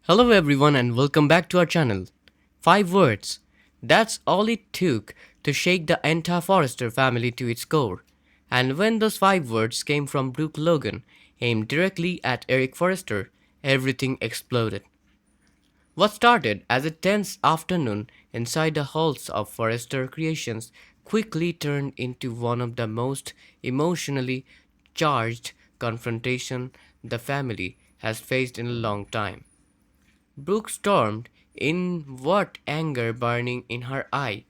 Hello, everyone, and welcome back to our channel. 5 words. That's all it took to shake the entire Forrester family to its core. And when those 5 words came from Brooke Logan, aimed directly at Eric Forrester, everything exploded. What started as a tense afternoon inside the halls of Forrester Creations quickly turned into one of the most emotionally charged confrontation the family has faced in a long time. Brooke stormed in, what anger burning in her eye,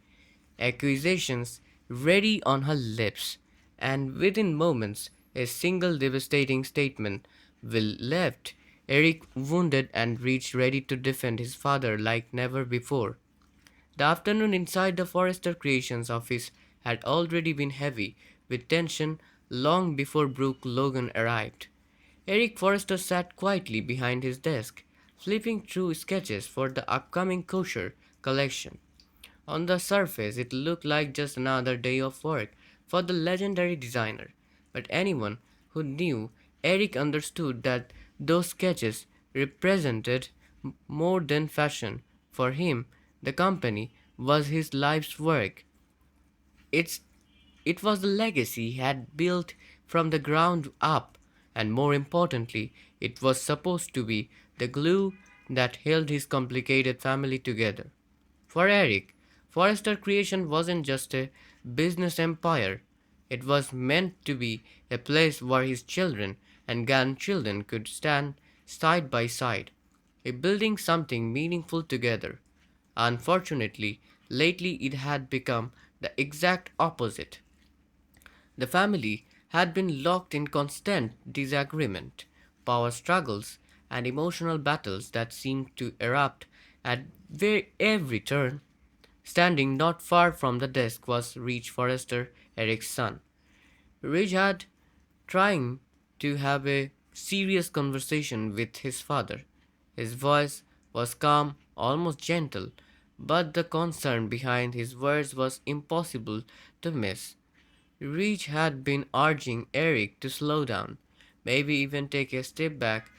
accusations ready on her lips, and within moments a single devastating statement will left Eric wounded and reached ready to defend his father like never before. The afternoon inside the Forrester Creations office had already been heavy with tension long before Brooke Logan arrived. Eric Forrester sat quietly behind his desk, flipping through sketches for the upcoming kosher collection. On the surface, it looked like just another day of work for the legendary designer, but anyone who knew Eric understood that those sketches represented more than fashion. For him, the company was his life's work. It's it was the legacy he had built from the ground up, and more importantly, it was supposed to be the glue that held his complicated family together. For Eric, Forrester Creation wasn't just a business empire, it was meant to be a place where his children and grandchildren could stand side by side, building something meaningful together. Unfortunately, lately it had become the exact opposite. The family had been locked in constant disagreement, power struggles, and emotional battles that seemed to erupt at every turn. Standing not far from the desk was Rich Forrester, Eric's son. Rich had trying to have a serious conversation with his father. His voice was calm, almost gentle, but the concern behind his words was impossible to miss. Reach had been urging Eric to slow down, maybe even take a step back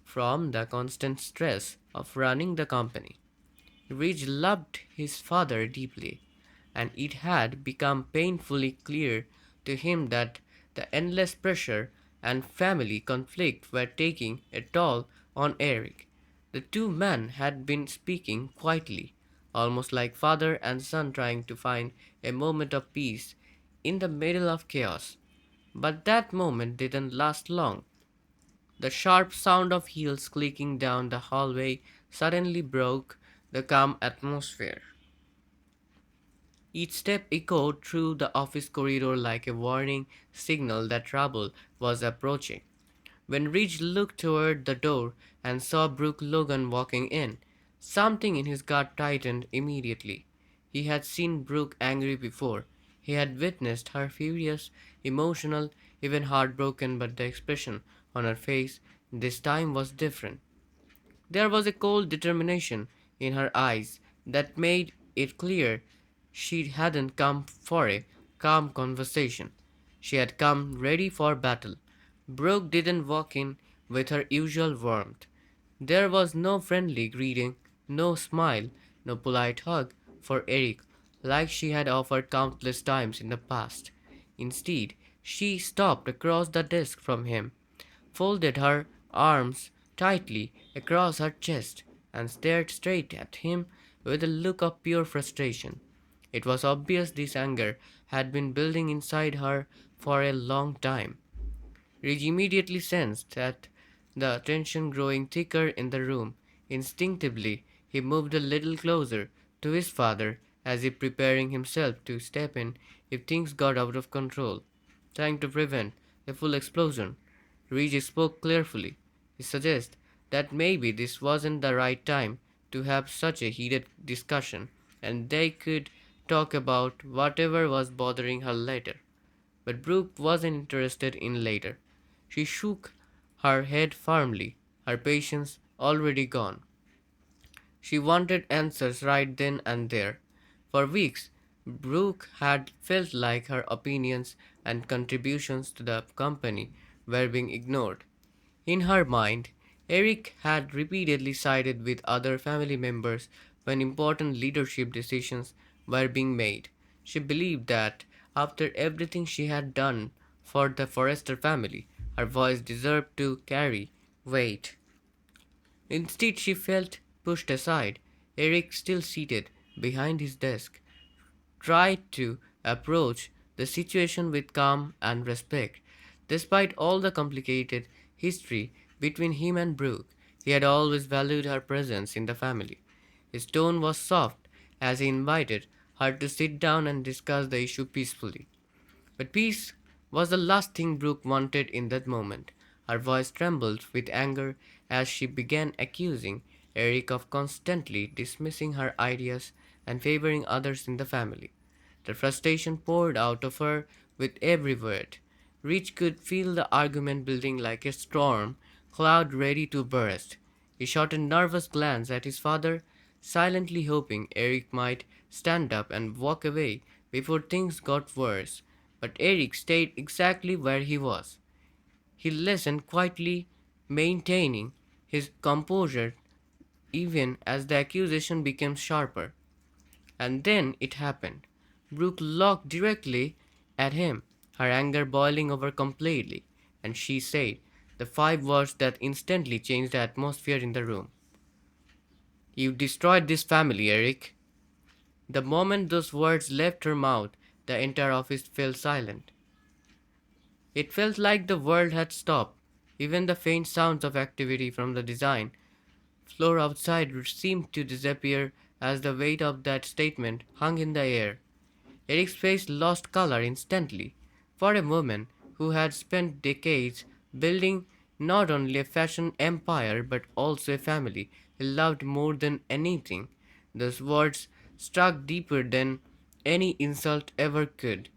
from the constant stress of running the company. Reach loved his father deeply, and it had become painfully clear to him that the endless pressure and family conflict were taking a toll on Eric. The two men had been speaking quietly, almost like father and son trying to find a moment of peace in the middle of chaos. But that moment didn't last long. The sharp sound of heels clicking down the hallway suddenly broke the calm atmosphere. Each step echoed through the office corridor like a warning signal that trouble was approaching. When Ridge looked toward the door and saw Brooke Logan walking in, something in his gut tightened immediately. He had seen Brooke angry before. He had witnessed her furious, emotional, even heartbroken, but the expression on her face this time was different. There was a cold determination in her eyes that made it clear she hadn't come for a calm conversation. She had come ready for battle. Brooke didn't walk in with her usual warmth. There was no friendly greeting, no smile, no polite hug for Eric like she had offered countless times in the past. Instead, she stopped across the desk from him, folded her arms tightly across her chest, and stared straight at him with a look of pure frustration. It was obvious this anger had been building inside her for a long time. Ridge immediately sensed that the tension growing thicker in the room. Instinctively, he moved a little closer to his father as if preparing himself to step in if things got out of control, trying to prevent a full explosion. Ridge spoke carefully. He suggested that maybe this wasn't the right time to have such a heated discussion and they could talk about whatever was bothering her later. But Brooke wasn't interested in later. She shook her head firmly, her patience already gone. She wanted answers right then and there. For weeks, Brooke had felt like her opinions and contributions to the company were being ignored. In her mind, Eric had repeatedly sided with other family members when important leadership decisions were being made. She believed that after everything she had done for the Forrester family, her voice deserved to carry weight. Instead, she felt pushed aside. Eric, still seated behind his desk, tried to approach the situation with calm and respect. Despite all the complicated history between him and Brooke, he had always valued her presence in the family. His tone was soft as he invited her to sit down and discuss the issue peacefully. But peace was the last thing Brooke wanted in that moment. Her voice trembled with anger as she began accusing Eric of constantly dismissing her ideas and favoring others in the family. The frustration poured out of her with every word. Rich could feel the argument building like a storm cloud ready to burst. He shot a nervous glance at his father, silently hoping Eric might stand up and walk away before things got worse. But Eric stayed exactly where he was. He listened quietly, maintaining his composure even as the accusation became sharper. And then it happened. Brooke looked directly at him, her anger boiling over completely, and she said the five words that instantly changed the atmosphere in the room. You destroyed this family, Eric. The moment those words left her mouth, the entire office fell silent. It felt like the world had stopped. Even the faint sounds of activity from the design floor outside seemed to disappear as the weight of that statement hung in the air. Eric's face lost color instantly. For a woman who had spent decades building not only a fashion empire but also a family he loved more than anything, those words struck deeper than any insult ever could.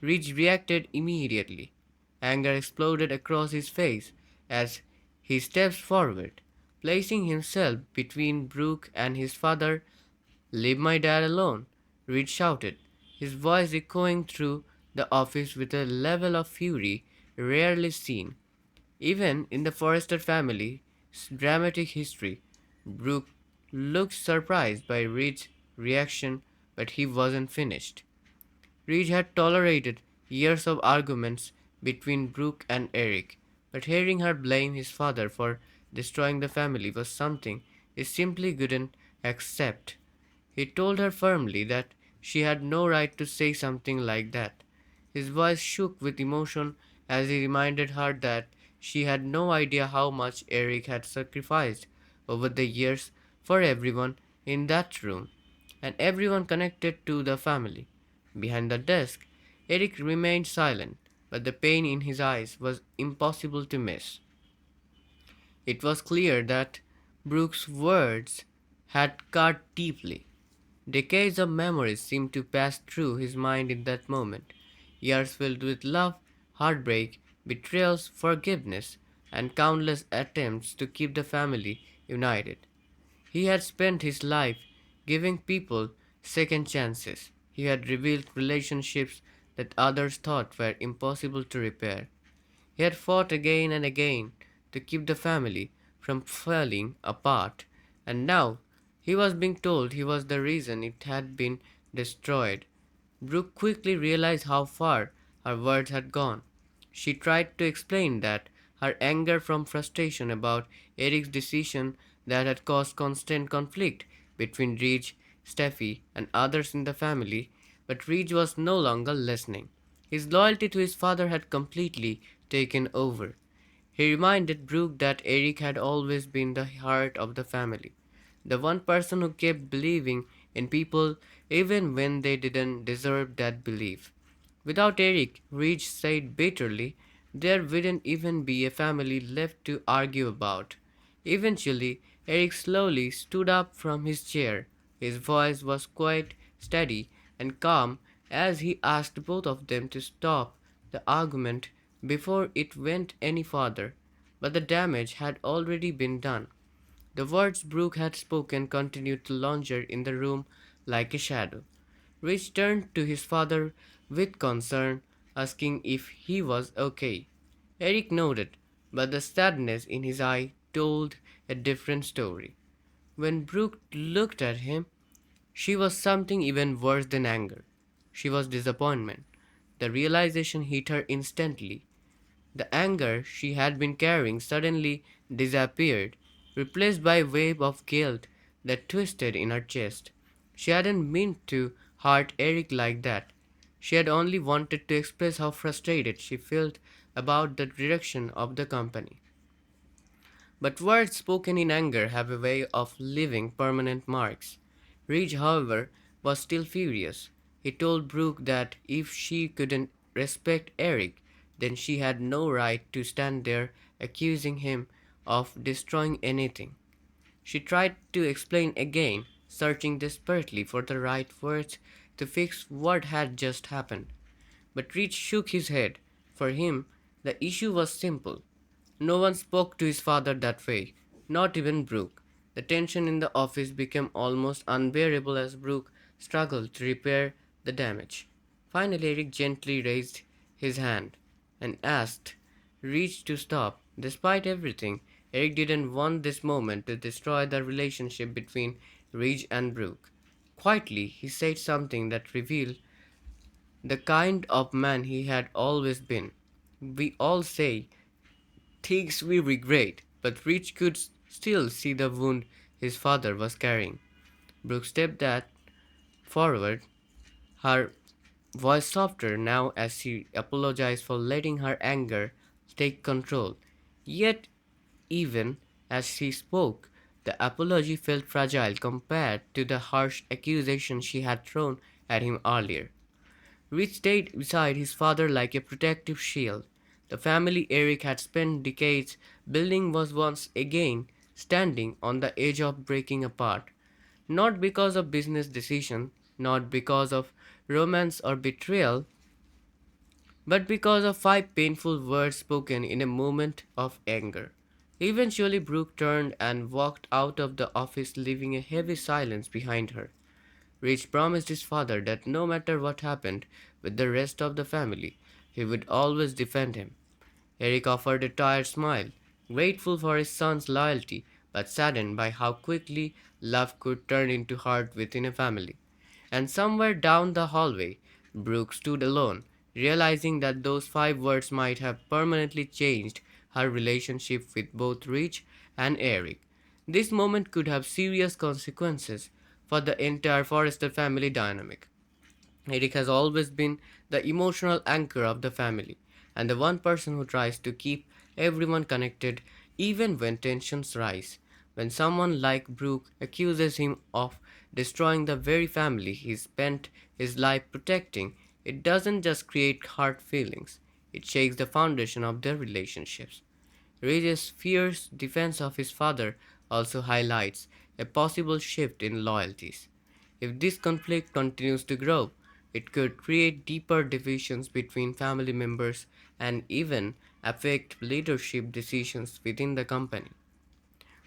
Ridge reacted immediately. Anger exploded across his face as he stepped forward, placing himself between Brooke and his father. Leave my dad alone, Reed shouted, his voice echoing through the office with a level of fury rarely seen. Even in the Forrester family's dramatic history, Brooke looked surprised by Reed's reaction, but he wasn't finished. Reed had tolerated years of arguments between Brooke and Eric, but hearing her blame his father for destroying the family was something he simply couldn't accept. He told her firmly that she had no right to say something like that. His voice shook with emotion as he reminded her that she had no idea how much Eric had sacrificed over the years for everyone in that room and everyone connected to the family. Behind the desk, Eric remained silent, but the pain in his eyes was impossible to miss. It was clear that Brooke's words had cut deeply. Decades of memories seemed to pass through his mind in that moment. Years filled with love, heartbreak, betrayals, forgiveness, and countless attempts to keep the family united. He had spent his life giving people second chances. He had revealed relationships that others thought were impossible to repair. He had fought again and again to keep the family from falling apart, and now he was being told he was the reason it had been destroyed. Brooke quickly realized how far her words had gone. She tried to explain that her anger from frustration about Eric's decision that had caused constant conflict between Reg, Steffi, and others in the family, but Reg was no longer listening. His loyalty to his father had completely taken over. He reminded Brooke that Eric had always been the heart of the family, the one person who kept believing in people even when they didn't deserve that belief. Without Eric, Reg said bitterly, there wouldn't even be a family left to argue about. Eventually, Eric slowly stood up from his chair. His voice was quite steady and calm as he asked both of them to stop the argument before it went any farther. But the damage had already been done. The words Brooke had spoken continued to linger in the room like a shadow. Rich turned to his father with concern, asking if he was okay. Eric nodded, but the sadness in his eye told a different story. When Brooke looked at him, she was something even worse than anger. She was disappointment. The realization hit her instantly. The anger she had been carrying suddenly disappeared, replaced by a wave of guilt that twisted in her chest. She hadn't meant to hurt Eric like that. She had only wanted to express how frustrated she felt about the direction of the company. But words spoken in anger have a way of leaving permanent marks. Ridge, however, was still furious. He told Brooke that if she couldn't respect Eric, then she had no right to stand there accusing him of destroying anything. She tried to explain again, searching desperately for the right words to fix what had just happened. But Rich shook his head. For him, the issue was simple. No one spoke to his father that way, not even Brooke. The tension in the office became almost unbearable as Brooke struggled to repair the damage. Finally, Eric gently raised his hand and asked Rich to stop. Despite everything, Eric didn't want this moment to destroy the relationship between Rich and Brooke. Quietly, he said something that revealed the kind of man he had always been. We all say things we regret, but Rich could still see the wound his father was carrying. Brooke stepped that forward, her voice softer now as she apologized for letting her anger take control. Yet, even as she spoke, the apology felt fragile compared to the harsh accusation she had thrown at him earlier. Rich stayed beside his father like a protective shield. The family Eric had spent decades building was once again standing on the edge of breaking apart. Not because of business decision, not because of romance or betrayal, but because of five painful words spoken in a moment of anger. Eventually, Brooke turned and walked out of the office, leaving a heavy silence behind her. Rich promised his father that no matter what happened with the rest of the family, he would always defend him. Eric offered a tired smile, grateful for his son's loyalty, but saddened by how quickly love could turn into hurt within a family. And somewhere down the hallway, Brooke stood alone, realizing that those five words might have permanently changed her relationship with both Rich and Eric. This moment could have serious consequences for the entire Forrester family dynamic. Eric has always been the emotional anchor of the family, and the one person who tries to keep everyone connected even when tensions rise. When someone like Brooke accuses him of destroying the very family he spent his life protecting, it doesn't just create hard feelings, it shakes the foundation of their relationships. Rage's fierce defense of his father also highlights a possible shift in loyalties. If this conflict continues to grow, it could create deeper divisions between family members and even affect leadership decisions within the company.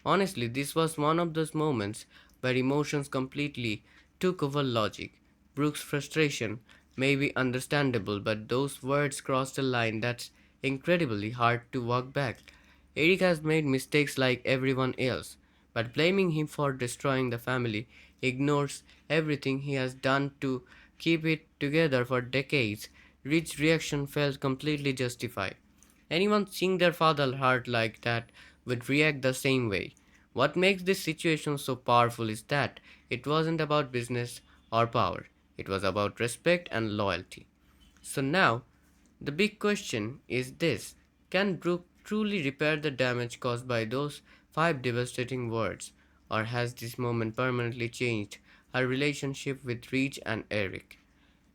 Honestly, this was one of those moments where emotions completely took over logic. Brooke's frustration may be understandable, but those words crossed a line that's incredibly hard to walk back. Eric has made mistakes like everyone else, but blaming him for destroying the family ignores everything he has done to keep it together for decades. Rich's reaction felt completely justified. Anyone seeing their father hurt like that would react the same way. What makes this situation so powerful is that it wasn't about business or power, it was about respect and loyalty. So now, the big question is this: can Brooke truly repair the damage caused by those five devastating words, or has this moment permanently changed her relationship with Reach and Eric?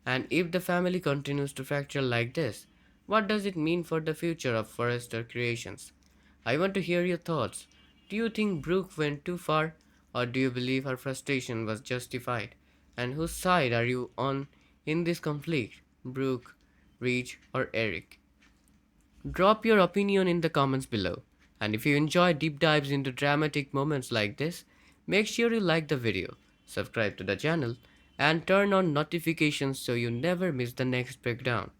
And if the family continues to fracture like this, what does it mean for the future of Forrester Creations? I want to hear your thoughts. Do you think Brooke went too far, or do you believe her frustration was justified? And whose side are you on in this conflict? Brooke, Reach, or Eric? Drop your opinion in the comments below. And if you enjoy deep dives into dramatic moments like this, make sure you like the video, subscribe to the channel, and turn on notifications so you never miss the next breakdown.